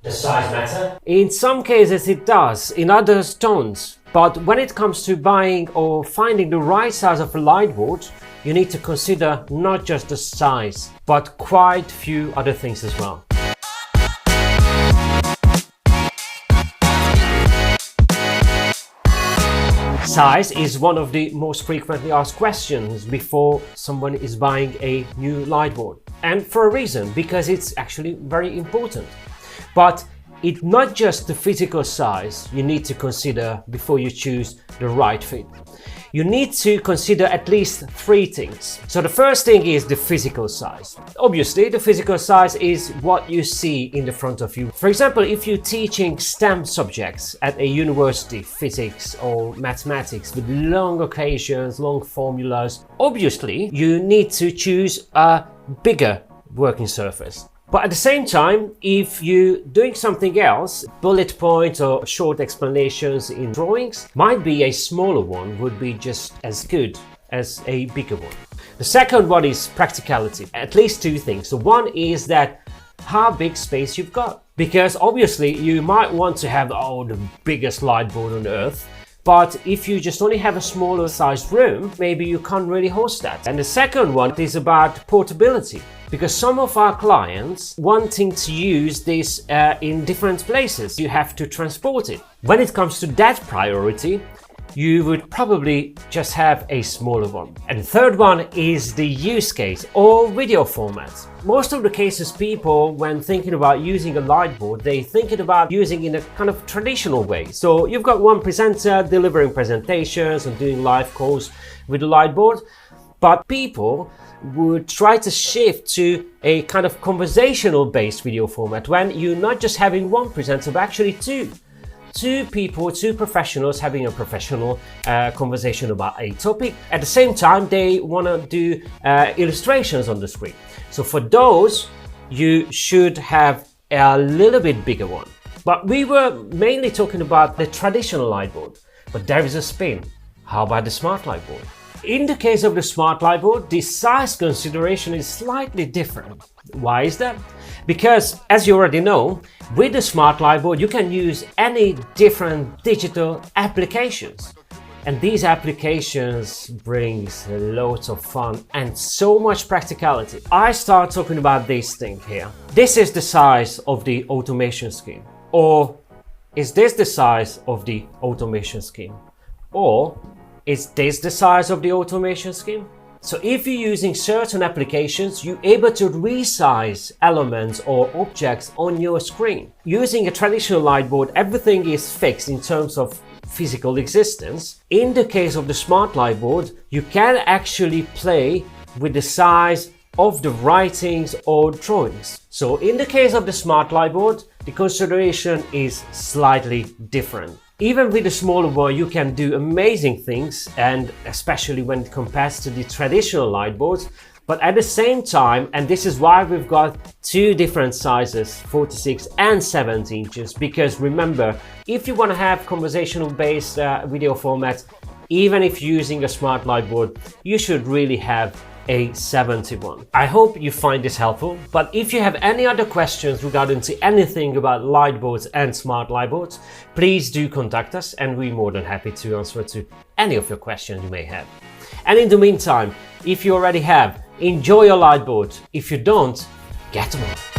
the size matter? In some cases it does, in others don't. But when it comes to buying or finding the right size of a light board, you need to consider not just the size, but quite a few other things as well. Size is one of the most frequently asked questions before someone is buying a new light board. And for a reason, because it's actually very important. But it's not just the physical size you need to consider before you choose the right fit. You need to consider at least three things. So the first thing is the physical size. Obviously, the physical size is what you see in the front of you. For example, if you're teaching STEM subjects at a university, physics or mathematics with long equations, long formulas, obviously you need to choose a bigger working surface. But at the same time, if you're doing something else, bullet points or short explanations in drawings, might be a smaller one would be just as good as a bigger one. The second one is practicality. At least two things. So one is that how big space you've got. Because obviously you might want to have the biggest light board on earth. But if you just only have a smaller sized room, maybe you can't really host that. And the second one is about portability. Because some of our clients wanting to use this in different places, you have to transport it. When it comes to that priority, you would probably just have a smaller one. And the third one is the use case or video format. Most of the cases people, when thinking about using a light board, they thinking about using in a kind of traditional way. So you've got one presenter delivering presentations and doing live calls with a light board, but people would try to shift to a kind of conversational based video format when you're not just having one presenter but actually two people, two professionals having a professional conversation about a topic. At the same time, they want to do illustrations on the screen. So for those, you should have a little bit bigger one. But we were mainly talking about the traditional light board, but there is a spin. How about the Smart-lightboard? In the case of the Smart-lightboard, the size consideration is slightly different. Why is that? Because, as you already know, with the Smart-lightboard you can use any different digital applications. And these applications brings loads of fun and so much practicality. I start talking about this thing here. This is the size of the automation scheme. Or is this the size of the automation scheme? Or is this the size of the automation scheme? So if you're using certain applications, you're able to resize elements or objects on your screen. Using a traditional light board, everything is fixed in terms of physical existence. In the case of the Smart-lightboard, you can actually play with the size of the writings or drawings. So in the case of the Smart-lightboard, the consideration is slightly different. Even with a smaller one, you can do amazing things, and especially when it compares to the traditional light boards. But at the same time, and this is why we've got two different sizes, 46 and 70 inches, because remember, if you want to have conversational based video format, even if you're using a Smart-lightboard, you should really have a 71. I hope you find this helpful, but if you have any other questions regarding to anything about light boards and Smart-lightboards, please do contact us and we're more than happy to answer to any of your questions you may have. And in the meantime, if you already have, enjoy your light board. If you don't, get one.